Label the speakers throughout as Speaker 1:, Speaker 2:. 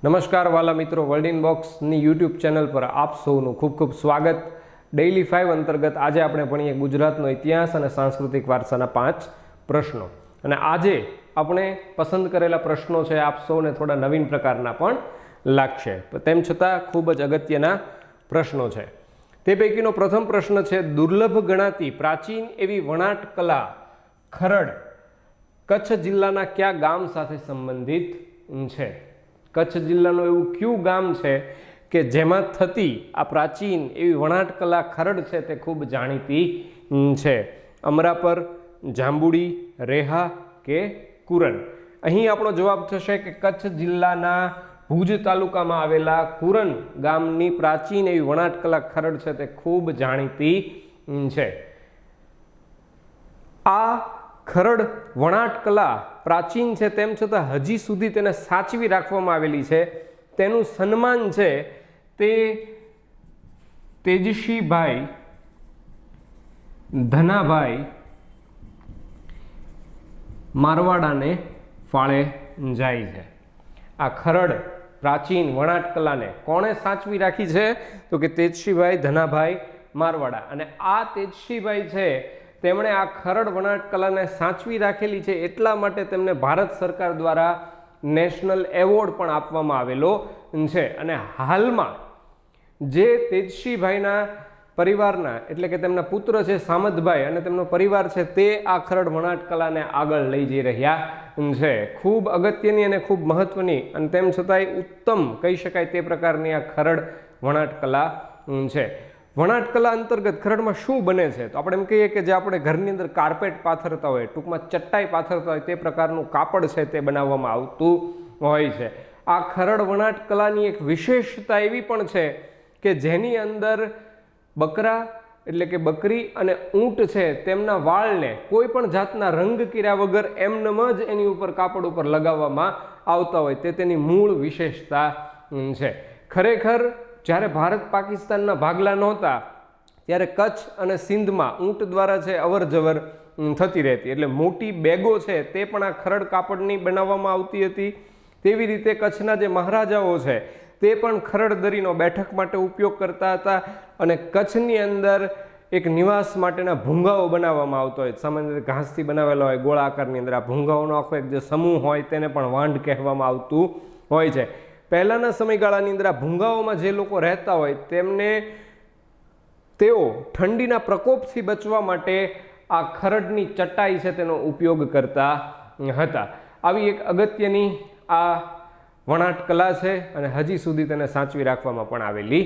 Speaker 1: નમસ્કાર વાલા મિત્રો, વર્લ્ડ ઇન બોક્સની યુટ્યુબ ચેનલ પર આપ સૌનું ખૂબ ખૂબ સ્વાગત। ડેઇલી 5 અંતર્ગત આજે આપણે ભણીએ ગુજરાતનો ઇતિહાસ અને સાંસ્કૃતિક વારસાના 5 પ્રશ્નો। અને આજે આપણે પસંદ કરેલા પ્રશ્નો છે આપ સૌને થોડા નવીન પ્રકારના પણ લાગશે, તેમ છતાં ખૂબ જ અગત્યના પ્રશ્નો છે। તે પૈકીનો પ્રથમ પ્રશ્ન છે, દુર્લભ ગણાતી પ્રાચીન એવી વણાટ કલા ખરડ કચ્છ જિલ્લાના કયા ગામ સાથે સંબંધિત છે? કચ્છ જિલ્લાનું એવું કયું ગામ છે કે જેમાં થતી આ પ્રાચીન એવી વણાટ કલા ખરડ છે તે ખૂબ જાણીતી છે? અમરાપર, જાંબુડી, રેહા કે કુરન? અહીં આપણો જવાબ થશે કે કચ્છ જિલ્લાના ભુજ તાલુકામાં આવેલા કુરન ગામની પ્રાચીન એવી વણાટ કલા ખરડ છે તે ખૂબ જાણીતી છે। આ ખરડ વણાટ કલા પ્રાચીન છે, તેમ છતાં હજી સુધી તેને સાચવી રાખવામાં આવેલી છે। તેનું સન્માન છે તે તેજસ્વીભાઈ ધનાભાઈ મારવાડાને ફાળે જાય છે। આ ખરડ પ્રાચીન વણાટ કલાને કોણે સાચવી રાખી છે? તો કે તેજસ્વીભાઈ ધનાભાઈ મારવાડા। અને આ તેજસ્વીભાઈ છે તેમણે આ ખરડ વણાટ કલાને સાચવી રાખેલી છે, એટલા માટે તેમને ભારત સરકાર દ્વારા નેશનલ એવોર્ડ પણ આપવામાં આવેલો છે। અને હાલમાં જે તેજસ્વીભાઈના પરિવારના એટલે કે તેમના પુત્ર છે સામતભાઈ અને તેમનો પરિવાર છે તે આ ખરડ વણાટ કલાને આગળ લઈ જઈ રહ્યા છે। ખૂબ અગત્યની અને ખૂબ મહત્વની અને તેમ છતાંય ઉત્તમ કહી શકાય તે પ્રકારની આ ખરડ વણાટ કલા છે। વણાટ કલા અંતર્ગત ખરડમાં શું બને છે? તો આપણે એમ કહીએ કે જે આપણે ઘરની અંદર કાર્પેટ પાથરતા હોય, ટૂંકમાં ચટાઈ પાથરતા હોય તે પ્રકારનું કાપડ છે તે બનાવવામાં આવતું હોય છે। આ ખરડ વણાટ કલાની એક વિશેષતા એવી પણ છે કે જેની અંદર બકરા એટલે કે બકરી અને ઊંટ છે તેમના વાળને કોઈ પણ જાતના રંગ કર્યા વગર એમનેમ જ એની ઉપર કાપડ ઉપર લગાવવામાં આવતા હોય તે તેની મૂળ વિશેષતા છે। ખરેખર જ્યારે ભારત પાકિસ્તાનના ભાગલા નહોતા ત્યારે કચ્છ અને સિંધમાં ઊંટ દ્વારા છે અવર જવર થતી રહેતી, એટલે મોટી બેગો છે તે પણ આ ખરડ કાપડની બનાવવામાં આવતી હતી। તેવી રીતે કચ્છના જે મહારાજાઓ છે તે પણ ખરડ દરીનો બેઠક માટે ઉપયોગ કરતા હતા અને કચ્છની અંદર એક નિવાસ માટેના ભૂંગાઓ બનાવવામાં આવતા હોય, સામાન્ય રીતે ઘાસથી બનાવેલા હોય ગોળા આકારની અંદર। આ ભૂંગાઓનો આખો એક જે સમૂહ હોય તેને પણ વાંઢ કહેવામાં આવતું હોય છે। પહેલાના સમયગાળાની અંદર આ ભૂંગાઓમાં જે લોકો રહેતા હોય તેઓ ઠંડીના પ્રકોપથી બચવા માટે આ ખરડની ચટાઈ છે તેનો ઉપયોગ કરતા હતા। આવી એક અગત્યની આ વણાટ કલા છે અને હજી સુધી તેને સાચવી રાખવામાં પણ આવેલી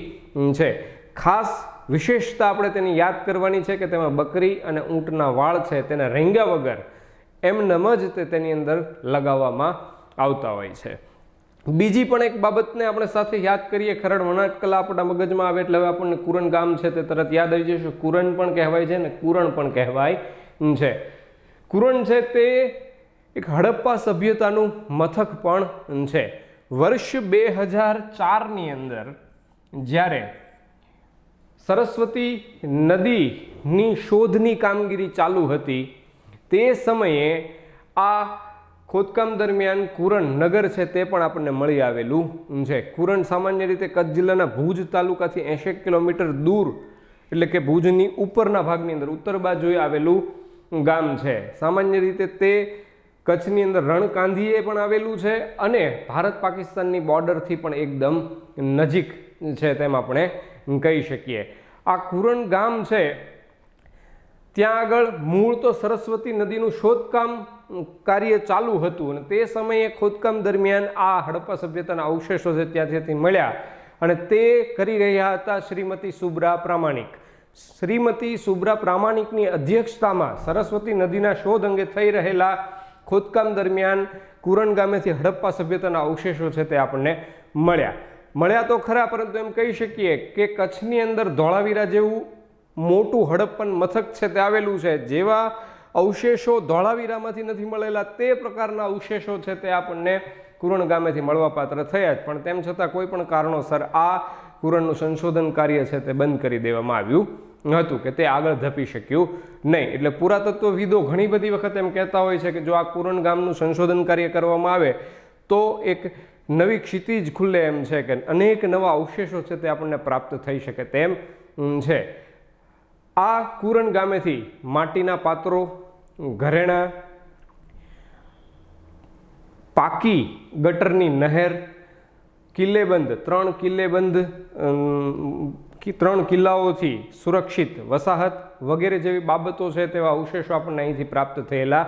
Speaker 1: છે। ખાસ વિશેષતા આપણે તેની યાદ કરવાની છે કે તેમાં બકરી અને ઊંટના વાળ છે તેને રેંગ્યા વગર એમનેમ જ તેની અંદર લગાવવામાં આવતા હોય છે। બીજી પણ એક બાબતને આપણે સાથે યાદ કરીએ, ખરડ વણાટ કલા આપણા મગજમાં આવે એટલે હવે આપણને કુરન ગામ છે તે તરત યાદ આવી જશે। કુરન પણ કહેવાય છે ને કુરણ પણ કહેવાય છે। કુરણ છે તે એક હડપ્પા સભ્યતાનું મથક પણ છે। વર્ષ 2004ની અંદર જ્યારે સરસ્વતી નદીની શોધની કામગીરી ચાલુ હતી તે સમયે આ ખોદકામ દરમિયાન કુરણ નગર છે તે પણ આપણને મળી આવેલું છે। કુરણ સામાન્ય રીતે કચ્છ જિલ્લાના ભુજ તાલુકાથી 80 કિલોમીટર દૂર એટલે કે ભુજની ઉપરના ભાગની અંદર ઉત્તર બાજુએ આવેલું ગામ છે। સામાન્ય રીતે તે કચ્છની અંદર રણકાંધીએ પણ આવેલું છે અને ભારત પાકિસ્તાનની બોર્ડરથી પણ એકદમ નજીક છે તેમ આપણે કહી શકીએ। આ કુરણ ગામ છે ત્યાં આગળ મૂળ તો સરસ્વતી નદીનું શોધકામ કાર્ય ચાલુ હતું અને તે સમયે ખોદકામ દરમિયાન આ હડપ્પા સભ્યતાના અવશેષો છે ત્યાંથી મળ્યા અને તે કરી રહ્યા હતા શ્રીમતી સુબ્રા પ્રામાણિક। શ્રીમતી સુબ્રા પ્રામાણિકની અધ્યક્ષતામાં સરસ્વતી નદીના શોધ અંગે થઈ રહેલા ખોદકામ દરમિયાન કુરણ ગામેથી હડપ્પા સભ્યતાના અવશેષો છે તે આપણને મળ્યા તો ખરા, પરંતુ એમ કહી શકીએ કે કચ્છની અંદર ધોળાવીરા જેવું મોટું હડપ્પન મથક છે તે આવેલું છે। જેવા અવશેષો ધોળાવીરામાંથી નથી મળેલા તે પ્રકારના અવશેષો છે તે આપણને કુરણ ગામેથી મળવાપાત્ર થયા જ, પણ તેમ છતાં કોઈ પણ કારણોસર આ કુરણનું સંશોધન કાર્ય છે તે બંધ કરી દેવામાં આવ્યું હતું કે તે આગળ ધપી શક્યું નહીં। એટલે પુરાતત્વવિદો ઘણી બધી વખત એમ કહેતા હોય છે કે જો આ કુરણ ગામનું સંશોધન કાર્ય કરવામાં આવે તો એક નવી ક્ષિતિજ ખુલ્લે એમ છે કે અનેક નવા અવશેષો છે તે આપણને પ્રાપ્ત થઈ શકે તેમ છે. આ કુરણ ગામેથી માટીના પાત્રો, ઘરેણા, પાકી ગટરની નહેર, કિલ્લેબંધ 3 કિલ્લેબંધ 3 કિલ્લાઓથી સુરક્ષિત વસાહત વગેરે જેવી બાબતો છે તેવા અવશેષો આપણને અહીંથી પ્રાપ્ત થયેલા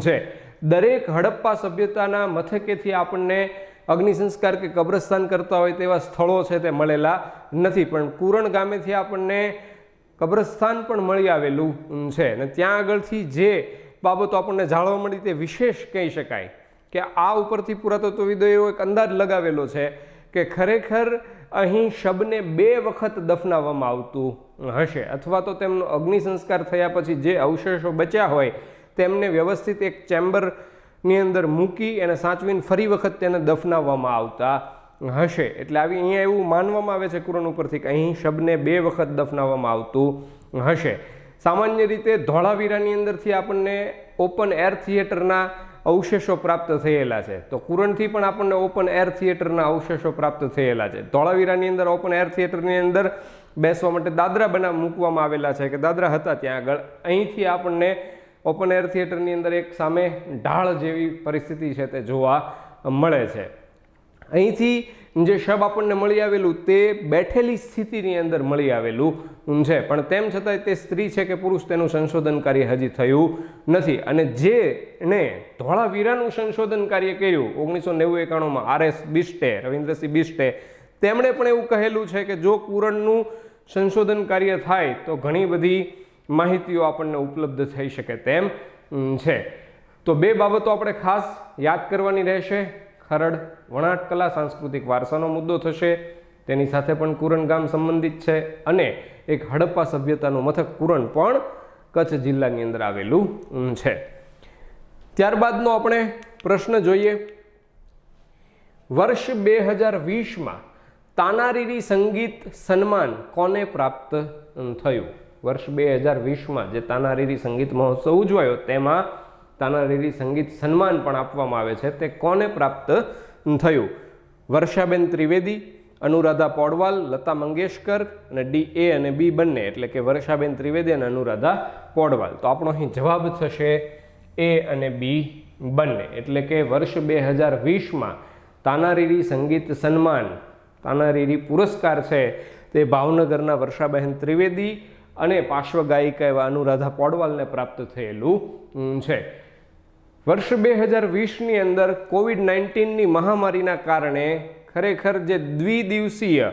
Speaker 1: છે. દરેક હડપ્પા સભ્યતાના મથકેથી આપણને અગ્નિ સંસ્કાર કે કબ્રસ્તાન કરતા હોય તેવા સ્થળો છે તે મળેલા નથી, પણ કુરણ ગામેથી આપણને કબ્રસ્તાન પણ મળી આવેલું છે. અને ત્યાં આગળથી જે બાબતો આપણને જાણવા મળી તે વિશેષ કહી શકાય કે આ ઉપરથી પુરાતત્વવિદોએ એક અંદાજ લગાવેલો છે કે ખરેખર અહીં શબને 2 વખત દફનાવવામાં આવતું હશે, અથવા તો તેમનો અગ્નિ સંસ્કાર થયા પછી જે અવશેષો બચ્યા હોય તેમને વ્યવસ્થિત એક ચેમ્બરની અંદર મૂકી અને સાચવીને ફરી વખત તેને દફનાવવામાં આવતા હશે. એટલે આવી અહીંયા એવું માનવામાં આવે છે કુરણ ઉપરથી કે અહીં શબને 2 વખત દફનાવવામાં આવતું હશે. સામાન્ય રીતે ધોળાવીરાની અંદરથી આપણને ઓપન એર થિયેટરના અવશેષો પ્રાપ્ત થયેલા છે, તો કુરણથી પણ આપણને ઓપન એર થિયેટરના અવશેષો પ્રાપ્ત થયેલા છે. ધોળાવીરાની અંદર ઓપન એર થિયેટરની અંદર બેસવા માટે દાદરા મૂકવામાં આવેલા છે કે દાદરા હતા ત્યાં આગળ. અહીંથી આપણને ઓપન એર થિયેટરની અંદર એક સામે ઢાળ જેવી પરિસ્થિતિ છે તે જોવા મળે છે. અહીંથી જે શબ આપણને મળી આવેલું તે બેઠેલી સ્થિતિની અંદર મળી આવેલું છે, પણ તેમ છતાંય તે સ્ત્રી છે કે પુરુષ તેનું સંશોધન કાર્ય હજી થયું નથી. અને જેણે ધોળાવીરાનું સંશોધન કાર્ય કર્યું 1990-91માં RS બિસ્ટે, રવિન્દ્રસિંહ બિસ્ટે, તેમણે પણ એવું કહેલું છે કે જો કુરણનું સંશોધન કાર્ય થાય તો ઘણી બધી માહિતીઓ આપણને ઉપલબ્ધ થઈ શકે તેમ છે. તો 2 બાબતો આપણે ખાસ યાદ કરવાની રહેશે. ખરડ વણાટ કલા સાંસ્કૃતિક વારસાનો મુદ્દો થશે, તેની સાથે પણ કુરણ ગામ સંબંધિત છે, અને એક હડપ્પા સભ્યતાનું મથક કુરણ પણ કચ્છ જિલ્લાની અંદર આવેલું છે. ત્યારબાદનો આપણે પ્રશ્ન જોઈએ. વર્ષ 2020માં તાનારીરી સંગીત સન્માન કોને પ્રાપ્ત થયું? વર્ષ 2020માં જે તાનારીરી સંગીત મહોત્સવ ઉજવાયો તેમાં તાનારીરી સંગીત સન્માન પણ આપવામાં આવે છે, તે કોને પ્રાપ્ત થયું? વર્ષાબેન ત્રિવેદી, અનુરાધા પૌડવાલ, લતા મંગેશકર અને DA અને B બંને, એટલે કે વર્ષાબેન ત્રિવેદી અને અનુરાધા પૌડવાલ. તો આપણો અહીં જવાબ થશે A અને B બંને. એટલે કે વર્ષ 2020માં તાનારીરી સંગીત સન્માન, તાનારીરી પુરસ્કાર છે તે ભાવનગરના વર્ષાબેન ત્રિવેદી અને પાર્શ્વગાયિકા એવા અનુરાધા પૌડવાલને પ્રાપ્ત થયેલું છે. વર્ષ 2020ની અંદર COVID-19ની મહામારીના કારણે ખરેખર જે દ્વિદિવસીય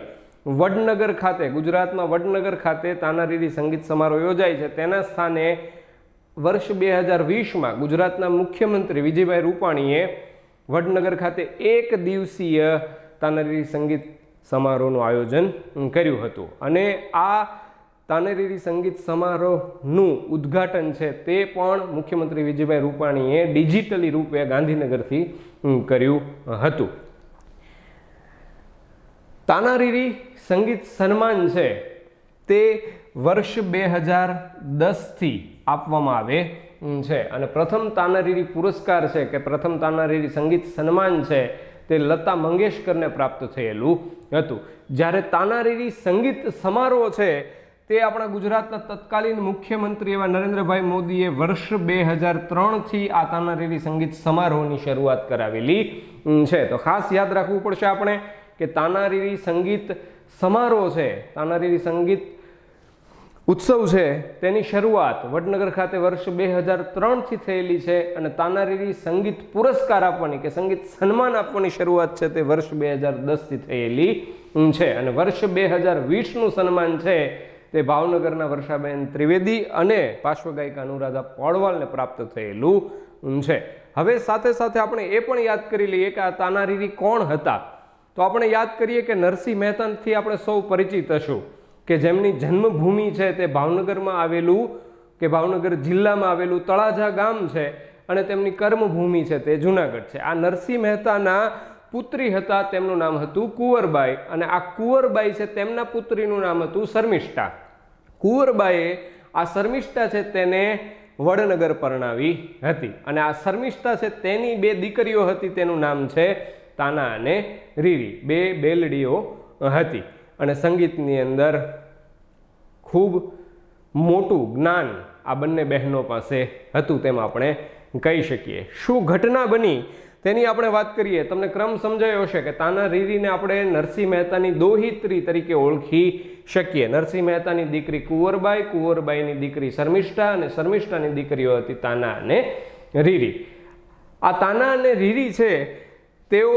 Speaker 1: વડનગર ખાતે, ગુજરાતમાં વડનગર ખાતે તાનારીરી સંગીત સમારોહ યોજાય છે, તેના સ્થાને વર્ષ 2020માં ગુજરાતના મુખ્યમંત્રી વિજયભાઈ રૂપાણીએ વડનગર ખાતે 1 દિવસીય તાનારીરી સંગીત સમારોહનું આયોજન કર્યું હતું. અને આ તાનારીરી સંગીત સમારોહનું ઉદ્ઘાટન છે તે પણ મુખ્યમંત્રી વિજયભાઈ રૂપાણીએ ડિજિટલી રૂપે ગાંધીનગરથી કર્યું હતું. તાનારીરી સંગીત સન્માન છે તે વર્ષ 2010થી આપવામાં આવે છે, અને પ્રથમ તાનારીરી પુરસ્કાર છે કે પ્રથમ તાનારીરી સંગીત સન્માન છે તે લતા મંગેશકરને પ્રાપ્ત થયેલું હતું. જ્યારે તાનારીરી સંગીત સમારોહ છે તે આપણા ગુજરાતના તત્કાલીન મુખ્યમંત્રી એવા નરેન્દ્રભાઈ મોદીએ વર્ષ 2003થી આ તાનારીરી સંગીત સમારોહની શરૂઆત કરાવેલી છે. તો ખાસ યાદ રાખવું પડશે આપણે કે તાનારીરી સંગીત સમારોહ છે, તાનારીરી સંગીત ઉત્સવ છે, તેની શરૂઆત વડનગર ખાતે વર્ષ 2003થી થયેલી છે, અને તાનારીરી સંગીત પુરસ્કાર આપવાની કે સંગીત સન્માન આપવાની શરૂઆત છે તે વર્ષ 2010થી થયેલી છે. અને વર્ષ 2020નું સન્માન છે તે ભાવનગરના વર્ષાબેન ત્રિવેદી અને પાર્શ્વગાયિકા અનુરાધા પૌડવાલને પ્રાપ્ત થયેલું છે. હવે સાથે સાથે આપણે એ પણ યાદ કરી લઈએ કે આ તાનારીરી કોણ હતા. તો આપણે યાદ કરીએ કે નરસિંહ મહેતાથી આપણે સૌ પરિચિત હશું કે જેમની જન્મભૂમિ છે તે ભાવનગરમાં આવેલું કે ભાવનગર જિલ્લામાં આવેલું તળાજા ગામ છે, અને તેમની કર્મભૂમિ છે તે જુનાગઢ છે. આ નરસિંહ મહેતાના પુત્રી હતા, તેમનું નામ હતું કુંવરબાઈ, અને આ કુંવરબાઈ છે તેમના પુત્રીનું નામ હતું શર્મિષ્ઠા. કુંવરબાઈએ આ શર્મિષ્ઠા છે તેને વડનગર પરણાવી હતી, અને આ શર્મિષ્ઠા છે તેની 2 દીકરીઓ હતી, તેનું નામ છે તાના અને રીરી, બે બેલડીઓ હતી અને સંગીતની અંદર ખૂબ મોટું જ્ઞાન આ બંને બહેનો પાસે હતું તેમ આપણે કહી શકીએ. શું ઘટના બની તેની આપણે વાત કરીએ. તમને ક્રમ સમજાયો હશે કે તાના રીરીને આપણે નરસિંહ મહેતાની દોહિત્રી તરીકે ઓળખી શકીએ. નરસિંહ મહેતાની દીકરી કુંવરબાઈ, કુંવરબાઈની દીકરી શર્મિષ્ઠા અને શર્મિષ્ઠાની દીકરીઓ હતી તાના અને રીરી. આ તાના અને રીરી છે તેઓ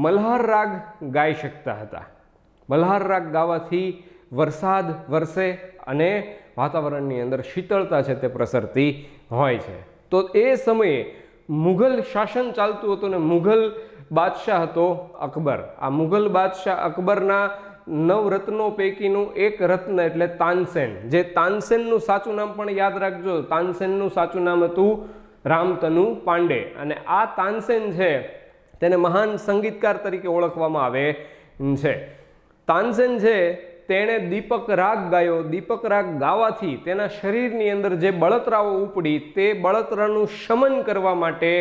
Speaker 1: મલ્હાર રાગ ગાઈ શકતા હતા. મલ્હાર રાગ ગાવાથી વરસાદ વરસે અને વાતાવરણની અંદર શીતળતા છે તે પ્રસરતી હોય છે. તો એ સમયે મુઘલ શાસન ચાલતું હતું ને મુઘલ બાદશાહ હતો અકબર. આ મુઘલ બાદશાહ અકબરના 9 રત્નો પૈકીનું એક રત્ન એટલે તાનસેન. જે તાનસેનનું સાચું નામ પણ યાદ રાખજો. તાનસેનનું સાચું નામ હતું રામતનુ પાંડે. અને આ તાનસેન છે તેને મહાન સંગીતકાર તરીકે ઓળખવામાં આવે છે. તાનસેન છે તેણે દીપક રાગ ગાયો. દીપક રાગ ગાવાથી તેના શરીરની અંદર જે બળતરાઓ ઉપડી તે બળતરાનું શમન કરવા માટે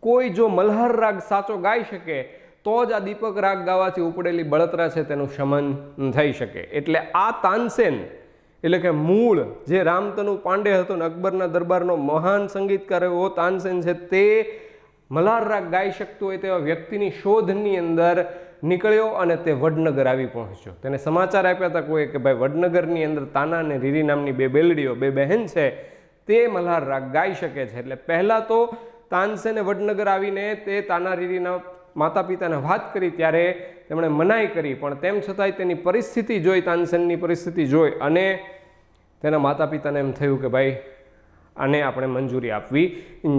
Speaker 1: કોઈ જો મલ્હાર રાગ સાચો ગાઈ શકે તો જ આ દીપક રાગ ગાવાથી ઉપડેલી બળતરા છે તેનું શમન થઈ શકે. એટલે આ તાનસેન એટલે કે મૂળ જે રામતનુ પાંડે હતો ને અકબરના દરબારનો મહાન સંગીતકાર એવો તાનસેન છે તે મલ્હાર રાગ ગાઈ શકતો હોય તેવા વ્યક્તિની શોધની અંદર નીકળ્યો અને તે વડનગર આવી પહોંચ્યો. તેને સમાચાર આપ્યા હતા કોઈ કે ભાઈ વડનગરની અંદર તાના અને રીરી નામની બે બેલડીઓ, બે બહેન છે તે મલ્હાર રાગ ગાઈ શકે છે. એટલે પહેલાં તો તાનસેને વડનગર આવીને તે તાના રીરીના માતા પિતાને વાત કરી ત્યારે તેમણે મનાઈ કરી, પણ તેમ છતાંય તેની પરિસ્થિતિ જોઈ, તાનસેનની પરિસ્થિતિ જોઈ અને તેના માતા પિતાને એમ થયું કે ભાઈ આને આપણે મંજૂરી આપવી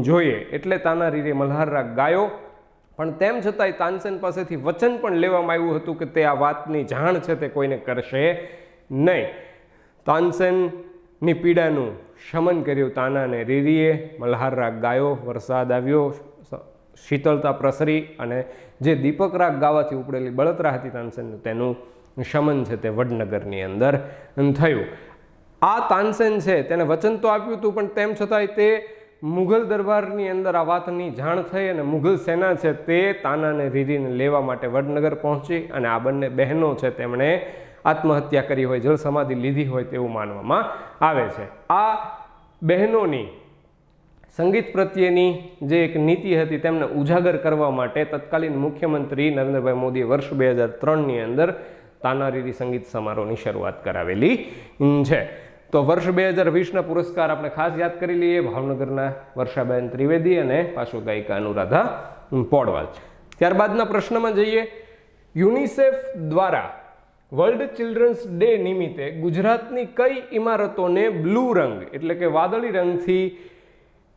Speaker 1: જોઈએ. એટલે તાના રીરીએ મલ્હાર રાગ ગાયો. પણ તેમ છતાંય તાનસેન પાસેથી વચન પણ લેવામાં આવ્યું હતું કે તે આ વાતની જાણ છે તે કોઈને કરશે નહીં. તાનસેનની પીડાનું શમન કર્યું તાના અને રીરીએ. મલ્હાર રાગ ગાયો, વરસાદ આવ્યો, શીતળતા પ્રસરી અને જે દીપક રાગ ગાવાથી ઉપડેલી બળતરા હતી તાનસેનનું તેનું શમન છે તે વડનગરની અંદર થયું. આ તાનસેન છે તેને વચન તો આપ્યું હતું પણ તેમ છતાંય તે મુઘલ દરબારની અંદર આ વાતની જાણ થઈ અને મુઘલ સેના છે તે તાના અને રીરીને લેવા માટે વડનગર પહોંચી અને આ બંને બહેનો છે તેમણે આત્મહત્યા કરી હોય, જળ સમાધિ લીધી હોય તેવું માનવામાં આવે છે. આ બહેનોની સંગીત પ્રત્યેની જે એક નીતિ હતી તેમને ઉજાગર કરવા માટે તત્કાલીન મુખ્યમંત્રી નરેન્દ્રભાઈ મોદીએ વર્ષ 2003ની અંદર તાના રીરી સંગીત સમારોહની શરૂઆત કરાવેલી છે. તો વર્ષ 2020ના પુરસ્કાર આપણે ખાસ યાદ કરી લઈએ. ભાવનગરના વર્ષાબેન ત્રિવેદી અને પાર્શ્વ ગાયિકા અનુરાધા પોડવાલ. ત્યારબાદના પ્રશ્નમાં જઈએ. યુનિસેફ દ્વારા વર્લ્ડ ચિલ્ડ્રન્સ ડે નિમિત્તે ગુજરાતની કઈ ઇમારતોને બ્લુ રંગ એટલે કે વાદળી રંગથી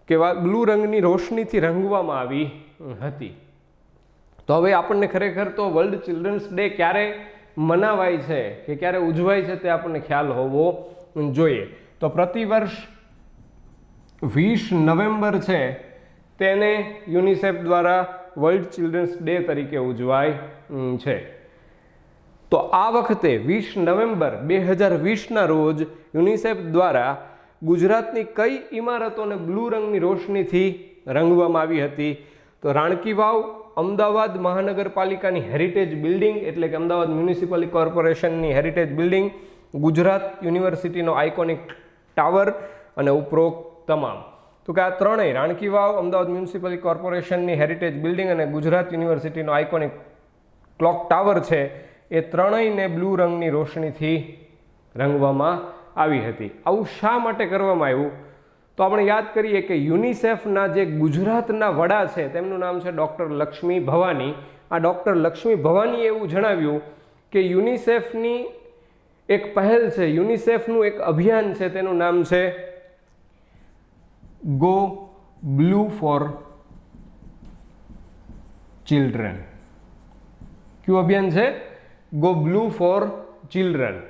Speaker 1: કે બ્લુ રંગની રોશનીથી રંગવામાં આવી હતી? તો હવે આપણને ખરેખર તો વર્લ્ડ ચિલ્ડ્રન્સ ડે ક્યારે મનાવાય છે કે ક્યારે ઉજવાય છે તે આપણને ખ્યાલ હોવો જોઈએ. તો પ્રતિવર્ષ 20 નવેમ્બર છે તેને યુનિસેફ દ્વારા વર્લ્ડ ચિલ્ડ્રન્સ ડે તરીકે ઉજવાય છે. તો આ વખતે 20 નવેમ્બર 2020ના રોજ યુનિસેફ દ્વારા ગુજરાતની કઈ ઇમારતોને બ્લુ રંગની રોશનીથી રંગવામાં આવી હતી? તો રાણકી વાવ, અમદાવાદ મહાનગરપાલિકાની હેરિટેજ બિલ્ડિંગ એટલે કે અમદાવાદ મ્યુનિસિપલ કોર્પોરેશનની હેરિટેજ બિલ્ડિંગ, ગુજરાત યુનિવર્સિટીનો આઇકોનિક ટાવર અને ઉપરોક્ત તમામ. તો કે આ ત્રણેય રાણકી વાવ, અમદાવાદ મ્યુનિસિપલ કોર્પોરેશનની હેરિટેજ બિલ્ડિંગ અને ગુજરાત યુનિવર્સિટીનો આઇકોનિક ક્લોક ટાવર છે એ ત્રણેયને બ્લુ રંગની રોશનીથી રંગવામાં આવી હતી. આવું શા માટે કરવામાં આવ્યું? તો આપણે યાદ કરીએ કે યુનિસેફના જે ગુજરાતના વડા છે તેમનું નામ છે ડૉક્ટર લક્ષ્મી ભવાની. આ ડૉક્ટર લક્ષ્મી ભવાનીએ એવું જણાવ્યું કે યુનિસેફની એક પહેલ છે, યુનિસેફનું એક અભિયાન છે તેનું નામ છે ગો બ્લુ ફોર ચિલ્ડ્રન. કયું અભિયાન છે? Go blue four children.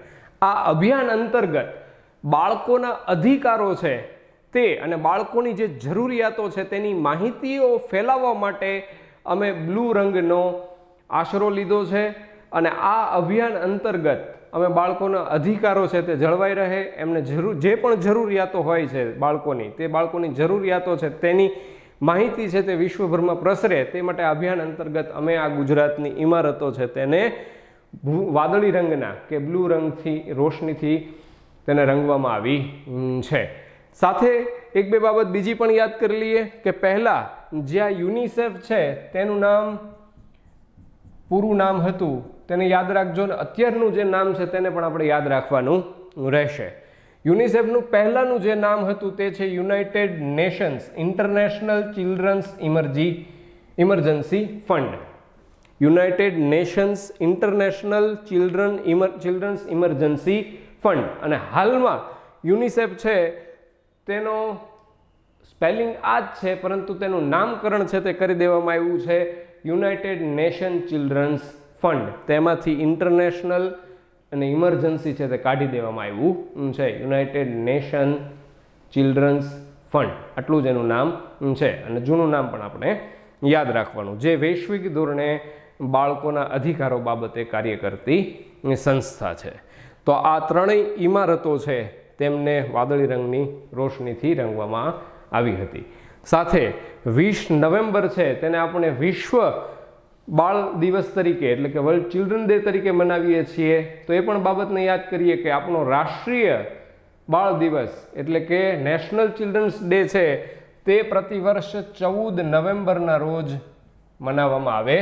Speaker 1: આ અભિયાન અંતર્ગત બાળકોના અધિકારો છે તે અને બાળકોની જે જરૂરિયાતો છે તેની માહિતીઓ ફેલાવવા માટે અમે બ્લુ રંગનો આશરો લીધો છે અને આ અભિયાન અંતર્ગત અમે બાળકોના અધિકારો છે તે જળવાઈ રહે, એમને જે પણ જરૂરિયાતો હોય છે બાળકોની, તે બાળકોની જરૂરિયાતો છે તેની માહિતી છે તે વિશ્વભરમાં પ્રસરે તે માટે અભિયાન અંતર્ગત અમે આ ગુજરાતની ઇમારતો છે તેને વાદળી રંગના કે બ્લુ રંગથી રોશનીથી તેને રંગવામાં આવી છે. સાથે એક બે બાબત બીજી પણ યાદ કરી લઈએ કે પહેલા જ્યાં યુનિસેફ છે તેનું નામ પૂરું નામ હતું તેને યાદ રાખજો ને અત્યારનું જે નામ છે તેને પણ આપણે યાદ રાખવાનું રહેશે. યુનિસેફનું પહેલાંનું જે નામ હતું તે છે United Nations International Children's Emergency Fund. United Nations International Children's Emergency Fund. અને હાલમાં યુનિસેફ છે તેનો સ્પેલિંગ આ જ છે પરંતુ તેનું નામકરણ છે તે કરી દેવામાં આવ્યું છે યુનાઇટેડ નેશન ચિલ્ડ્રન્સ ફંડ. તેમાંથી ઇન્ટરનેશનલ અને ઇમરજન્સી છે તે કાઢી દેવામાં આવ્યું છે. યુનાઇટેડ નેશન ચિલ્ડ્રન્સ ફંડ આટલું જ એનું નામ છે. અને જૂનું નામ પણ આપણે યાદ રાખવાનું, જે વૈશ્વિક ધોરણે બાળકોના અધિકારો બાબતે કાર્ય કરતી સંસ્થા છે. તો આ ત્રણેય ઇમારતો છે તેમને વાદળી રંગની રોશનીથી રંગવામાં આવી હતી. સાથે 20 નવેમ્બર છે તેને આપણે વિશ્વ બાળ દિવસ તરીકે એટલે કે વર્લ્ડ ચિલ્ડ્રન ડે તરીકે મનાવીએ છીએ. તો એ પણ બાબતને યાદ કરીએ કે આપણો રાષ્ટ્રીય બાળ દિવસ એટલે કે નેશનલ ચિલ્ડ્રન્સ ડે છે તે પ્રતિવર્ષ 14 નવેમ્બરના રોજ મનાવવામાં આવે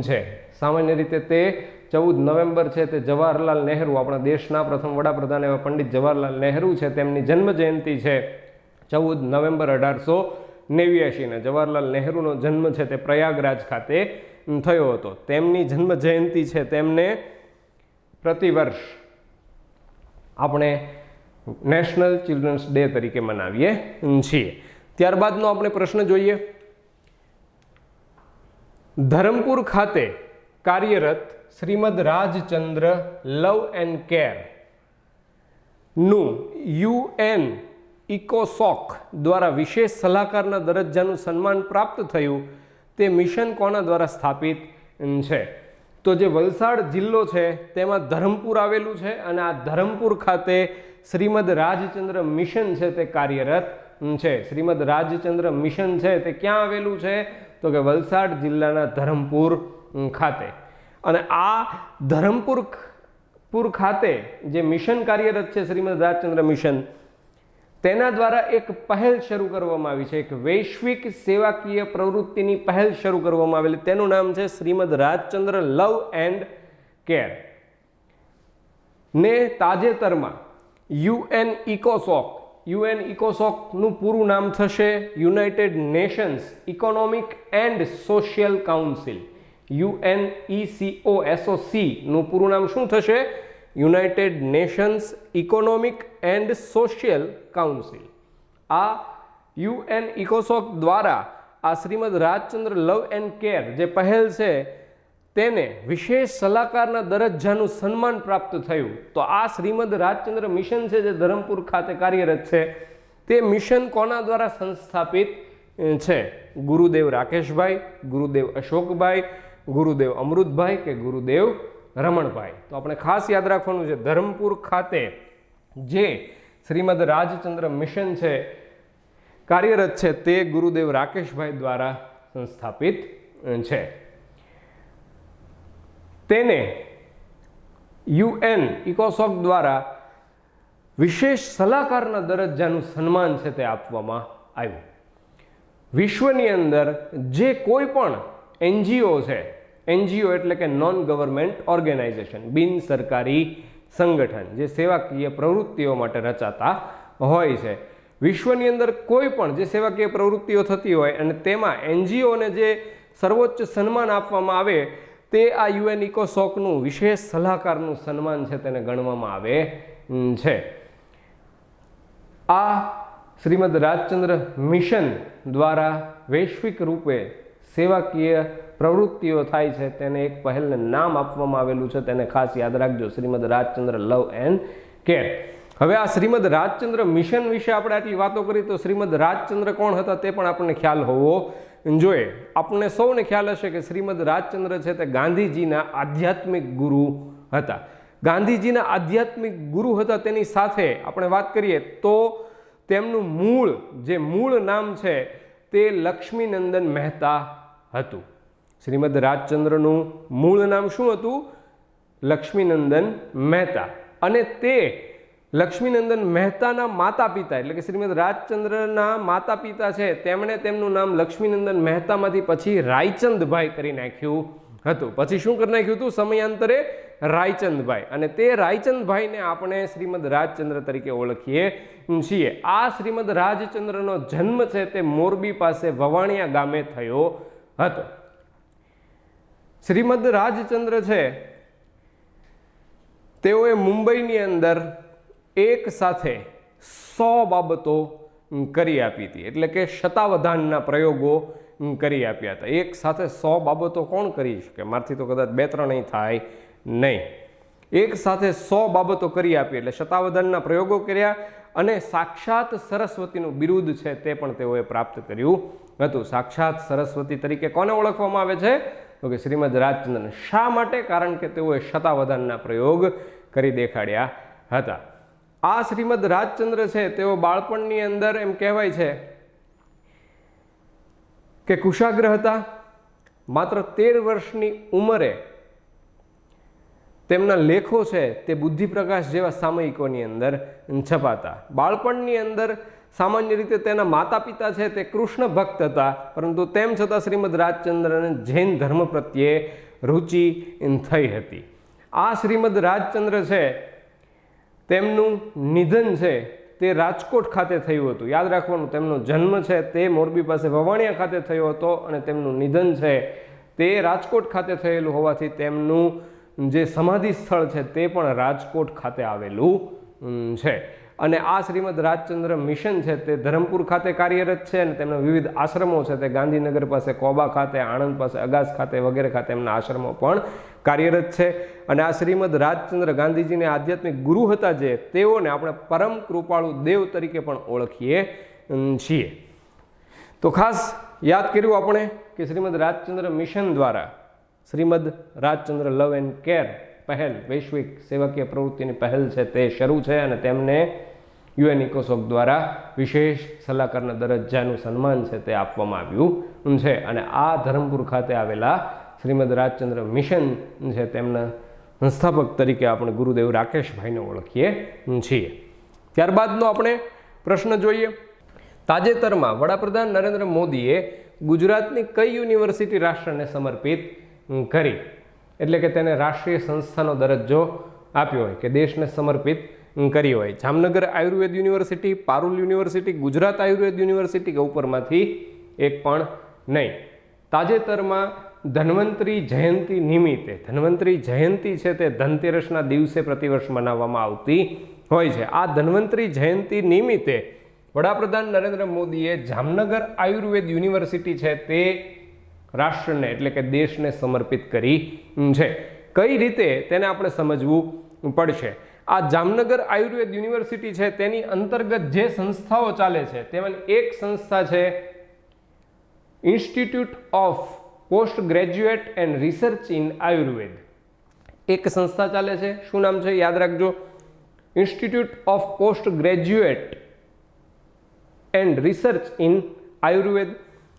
Speaker 1: છે. સામાન્ય રીતે તે 14 નવેમ્બર છે તે જવાહરલાલ નહેરુ, આપણા દેશના પ્રથમ વડાપ્રધાન એવા પંડિત જવાહરલાલ નહેરુ છે તેમની જન્મ જયંતિ છે 14 નવેમ્બર 1889 ને જવાહરલાલ નહેરુનો જન્મ છે તે પ્રયાગરાજ ખાતે થયો હતો. તેમની જન્મ જયંતિ છે તેમને પ્રતિવર્ષ આપણે નેશનલ ચિલ્ડ્રન્સ ડે તરીકે મનાવીએ છીએ. ત્યારબાદનો આપણે પ્રશ્ન જોઈએ. ધરમપુર ખાતે કાર્યરત Shrimad Rajchandra love and care નું UN ઇકોસોક દ્વારા વિશેષ સલાહકારના દરજ્જાનું સન્માન પ્રાપ્ત થયું તે મિશન કોના દ્વારા સ્થાપિત છે? તો જે વલસાડ જિલ્લો છે તેમાં ધરમપુર આવેલું છે અને આ ધરમપુર ખાતે શ્રીમદ રાજચંદ્ર મિશન છે તે કાર્યરત છે. શ્રીમદ રાજચંદ્ર મિશન છે તે ક્યાં આવેલું છે? તો કે વલસાડ જિલ્લાના ધરમપુર ખાતે. અને આ ધરમપુર ખાતે જે મિશન કાર્યરત છે શ્રીમદ રાજચંદ્ર મિશન, તેના દ્વારા એક પહેલ શરૂ કરવામાં આવી છે, એક વૈશ્વિક સેવાકીય પ્રવૃત્તિની પહેલ શરૂ કરવામાં આવેલી. તેનું નામ છે Shrimad Rajchandra love and care. ને તાજેતરમાં UN ઇકોસોકનું પૂરું નામ થશે United Nations economic and social council. UNECOSOC નું પૂરું નામ શું થશે? United Nations economic and social council. આ UN ઇકોસોક દ્વારા આ Shrimad Rajchandra love and care જે પહેલ છે તેને વિશેષ સલાહકારના દરજ્જાનું સન્માન પ્રાપ્ત થયું. તો આ શ્રીમદ રાજચંદ્ર મિશન છે જે ધરમપુર ખાતે કાર્યરત છે તે મિશન કોના દ્વારા સંસ્થાપિત છે? ગુરુદેવ રાકેશભાઈ, ગુરુદેવ અશોકભાઈ, ગુરુદેવ અમૃતભાઈ કે ગુરુદેવ રમણભાઈ? તો આપણે ખાસ યાદ રાખવાનું છે ધરમપુર ખાતે જે શ્રીમદ રાજચંદ્ર મિશન છે કાર્યરત છે તે ગુરુદેવ રાકેશભાઈ દ્વારા સંસ્થાપિત છે. તેને UN ઇકોસોક દ્વારા વિશેષ સલાહકારના દરજ્જાનું સન્માન છે તે આપવામાં આવ્યું. વિશ્વની અંદર જે કોઈ પણ NGO છે, NGO એટલે કે નોન ગવર્મેન્ટ ઓર્ગેનાઇઝેશન, બિન સરકારી સંગઠન જે સેવાકીય પ્રવૃત્તિઓ માટે રચાતા હોય છે, વિશ્વની અંદર કોઈ પણ જે સેવાકીય પ્રવૃત્તિઓ થતી હોય અને તેમાં NGOને જે સર્વોચ્ચ સન્માન આપવામાં આવે તે આ UN ઇકોસોકનું વિશેષ સલાહકારનું સન્માન છે તેને ગણવામાં આવે છે. આ શ્રીમદ રાજચંદ્ર મિશન દ્વારા વૈશ્વિક રૂપે સેવાકીય પ્રવૃત્તિઓ થાય છે તેને એક પહેલને નામ આપવામાં આવેલું છે, તેને ખાસ યાદ રાખજો, Shrimad Rajchandra love and care. હવે આ શ્રીમદ રાજચંદ્ર મિશન વિશે આપણે આટલી વાતો કરી તો શ્રીમદ રાજચંદ્ર કોણ હતા તે પણ આપણને ખ્યાલ હોવો જોઈએ. આપણને સૌને ખ્યાલ હશે કે શ્રીમદ રાજચંદ્ર છે તે ગાંધીજીના આધ્યાત્મિક ગુરુ હતા. ગાંધીજીના આધ્યાત્મિક ગુરુ હતા તેની સાથે આપણે વાત કરીએ તો તેમનું મૂળ નામ છે તે લક્ષ્મીનંદન મહેતા હતું. શ્રીમદ રાજચંદ્રનું મૂળ નામ શું હતું? લક્ષ્મીનંદન મહેતા. અને તે લક્ષ્મીનંદન મહેતાના માતા પિતા એટલે કે શ્રીમદ રાજચંદ્રના માતા પિતા છે તેમણે તેમનું નામ લક્ષ્મીનંદન મહેતામાંથી પછી રાયચંદભાઈ કરી નાખ્યું હતું. પછી શું કરી નાખ્યું હતું? સમયાંતરે રાયચંદભાઈ. અને તે રાયચંદભાઈને આપણે શ્રીમદ રાજચંદ્ર તરીકે ઓળખીએ છીએ. આ શ્રીમદ રાજચંદ્રનો જન્મ છે તે મોરબી પાસે વવાણિયા ગામે થયો હતો. શ્રીમદ રાજચંદ્ર છે તેઓએ મુંબઈની અંદર એક સાથે 100 બાબતો કરી આપી હતી, એટલે કે શતાવધાનના પ્રયોગો કરી આપ્યા હતા. એક સાથે 100 બાબતો કોણ કરી શકે? મારથી તો કદાચ 2-3 થાય નહીં. એક સાથે 100 બાબતો કરી આપી એટલે શતાવધાનના પ્રયોગો કર્યા અને સાક્ષાત સરસ્વતીનું બિરુદ છે તે પણ તેઓએ પ્રાપ્ત કર્યું હતું. સાક્ષાત સરસ્વતી તરીકે કોને ઓળખવામાં આવે છે? તો કે શ્રીમદ રાજચંદ્રને. શા માટે? કારણ કે તેઓએ શતાવધાનના પ્રયોગ કરી દેખાડ્યા હતા. આ શ્રીમદ રાજચંદ્ર છે તેઓ બાળપણની અંદર એમ કહેવાય છે કે કુશાગ્ર હતા. માત્ર 13 વર્ષની ઉંમરે તેમના લેખો છે તે બુદ્ધિપ્રકાશ જેવા સામયિકોની અંદર છપાતા. બાળપણની અંદર સામાન્ય રીતે તેના માતા પિતા છે તે કૃષ્ણ ભક્ત હતા, પરંતુ તેમ છતાં શ્રીમદ રાજચંદ્રને જૈન ધર્મ પ્રત્યે રુચિ થઈ હતી. આ શ્રીમદ રાજચંદ્ર છે તેમનું નિધન છે તે રાજકોટ ખાતે થયું હતું. યાદ રાખવાનું, તેમનો જન્મ છે તે મોરબી પાસે વવાણિયા ખાતે થયો હતો અને તેમનું નિધન છે તે રાજકોટ ખાતે થયેલું હોવાથી તેમનું જે સમાધિ સ્થળ છે તે પણ રાજકોટ ખાતે આવેલું છે. અને આ શ્રીમદ રાજચંદ્ર મિશન છે તે ધરમપુર ખાતે કાર્યરત છે અને તેમના વિવિધ આશ્રમો છે તે ગાંધીનગર પાસે કોબા ખાતે, આણંદ પાસે અગાસ ખાતે વગેરે ખાતે એમના આશ્રમો પણ કાર્યરત છે. અને આ શ્રીમદ રાજચંદ્ર ગાંધીજીને આધ્યાત્મિક ગુરુ હતા જે તેઓને આપણે પરમ કૃપાળુ દેવ તરીકે પણ ઓળખીએ છીએ. તો ખાસ યાદ કર્યું આપણે કે શ્રીમદ રાજચંદ્ર મિશન દ્વારા Shrimad Rajchandra love and care પહેલ, વૈશ્વિક સેવકીય પ્રવૃત્તિની પહેલ છે તે શરૂ છે અને તેમને UN ઇકોસોક દ્વારા વિશેષ સલાહકારના દરજ્જાનું સન્માન છે તે આપવામાં આવ્યું છે. અને આ ધરમપુર ખાતે આવેલા શ્રીમદ રાજચંદ્ર મિશન છે તેમના સંસ્થાપક તરીકે આપણે ગુરુદેવ રાકેશભાઈને ઓળખીએ છીએ. ત્યારબાદનો આપણે પ્રશ્ન જોઈએ. તાજેતરમાં વડાપ્રધાન નરેન્દ્ર મોદીએ ગુજરાતની કઈ યુનિવર્સિટી રાષ્ટ્રને સમર્પિત કરી? એટલે કે તેને રાષ્ટ્રીય સંસ્થાનો દરજ્જો આપ્યો હોય કે દેશને સમર્પિત કરી હોય. Jamnagar Ayurveda university, Parul university, Gujarat Ayurveda university કે ઉપરમાંથી એક પણ નહીં. તાજેતરમાં ધન્વંતરી જયંતિ નિમિત્તે, ધન્વંતરી જયંતિ છે તે ધનતેરસના દિવસે પ્રતિવર્ષ મનાવવામાં આવતી હોય છે. આ ધન્વંતરી જયંતિ નિમિત્તે વડાપ્રધાન નરેન્દ્ર મોદીએ જામનગર આયુર્વેદ યુનિવર્સિટી છે તે રાષ્ટ્રને એટલે કે દેશને સમર્પિત કરી છે. કઈ રીતે તેને આપણે સમજવું પડશે. આ જામનગર આયુર્વેદ યુનિવર્સિટી છે તેની અંતર્ગત જે સંસ્થાઓ ચાલે છે તેમાંની એક સંસ્થા છે institute of post graduate and research in Ayurveda. એક સંસ્થા ચાલે છે, શું નામ છે? યાદ રાખજો, institute of post graduate and research in Ayurveda.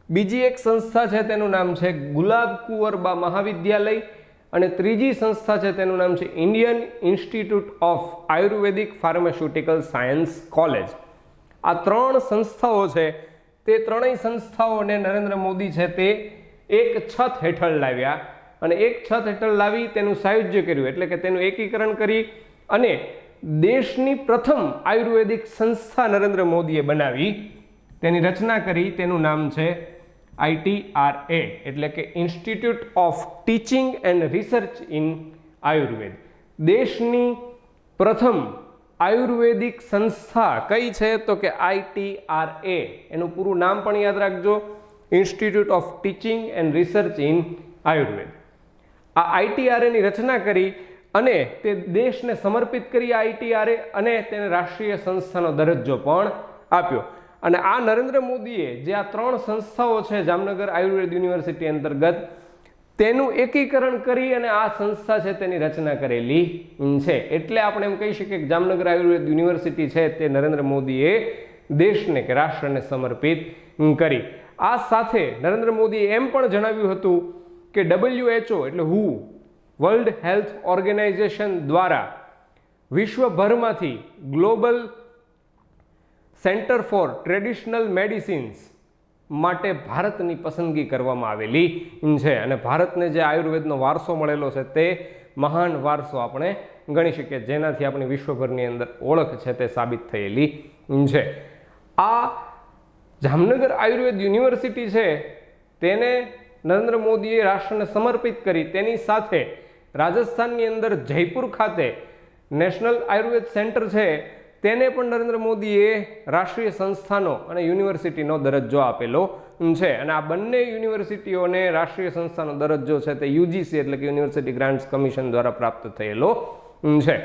Speaker 1: બીજી એક સંસ્થા છે તેનું નામ છે ગુલાબ કુંવરબા મહાવિદ્યાલય અને ત્રીજી સંસ્થા છે તેનું નામ છે Indian institute of Ayurvedic pharmaceutical science college. આ 3 સંસ્થાઓ છે તે ત્રણેય સંસ્થાઓને નરેન્દ્ર મોદી છે તે એક છત હેઠળ લાવ્યા અને એક છત હેઠળ લાવી તેનું સાયુજ્ય કર્યું, એટલે કે તેનું એકીકરણ કરી અને દેશની પ્રથમ આયુર્વેદિક સંસ્થા નરેન્દ્ર મોદીએ બનાવી, તેની રચના કરી. તેનું નામ છે ITRA એટલે કે institute of teaching and research in Ayurveda. દેશની પ્રથમ આયુર્વેદિક સંસ્થા કઈ છે? તો કે ITRA. એનું પૂરું નામ પણ યાદ રાખજો, institute of teaching and research in Ayurveda. આ ITRA ની રચના કરી અને તે દેશને સમર્પિત કરી ITRA અને તેને રાષ્ટ્રીય સંસ્થાનો દરજ્જો પણ આપ્યો. અને આ નરેન્દ્ર મોદીએ જે આ 3 સંસ્થાઓ છે જામનગર આયુર્વેદ યુનિવર્સિટી અંતર્ગત તેનું એકીકરણ કરી અને આ સંસ્થા છે તેની રચના કરેલી છે. એટલે આપણે એમ કહી શકીએ કે જામનગર આયુર્વેદ યુનિવર્સિટી છે તે નરેન્દ્ર મોદીએ દેશને કે રાષ્ટ્રને સમર્પિત કરી. આ સાથે નરેન્દ્ર મોદીએ એમ પણ જણાવ્યું હતું કે WHO એટલે વર્લ્ડ હેલ્થ ઓર્ગેનાઇઝેશન દ્વારા વિશ્વભરમાંથી global centre for traditional medicines માટે ભારતની પસંદગી કરવામાં આવેલી છે અને ભારતને જે આયુર્વેદનો વારસો મળેલો છે તે મહાન વારસો આપણે ગણી શકીએ, જેનાથી આપણી વિશ્વભરની અંદર ઓળખ છે તે સાબિત થયેલી છે. આ જામનગર આયુર્વેદ યુનિવર્સિટી છે તેને નરેન્દ્ર મોદીએ રાષ્ટ્રને સમર્પિત કરી. તેની સાથે રાજસ્થાનની અંદર જયપુર ખાતે નેશનલ આયુર્વેદ સેન્ટર છે તેને પણ નરેન્દ્ર મોદીએ રાષ્ટ્રીય સંસ્થાનો અને યુનિવર્સિટીનો દરજ્જો આપેલો છે અને આ બંને યુનિવર્સિટીઓને રાષ્ટ્રીય સંસ્થાનો દરજ્જો છે તે UGC એટલે કે યુનિવર્સિટી ગ્રાન્ટ્સ કમિશન દ્વારા પ્રાપ્ત થયેલો છે.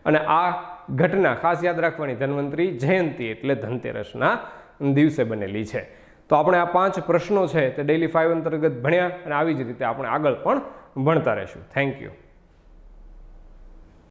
Speaker 1: અને આ ઘટના ખાસ યાદ રાખવાની ધન્વંતરી જયંતિ એટલે ધનતેરસના દિવસે બનેલી છે. તો આપણે આ 5 પ્રશ્નો છે તે ડેઇલી 5 અંતર્ગત ભણ્યા અને આવી જ રીતે આપણે આગળ પણ ભણતા રહીશું. Thank you.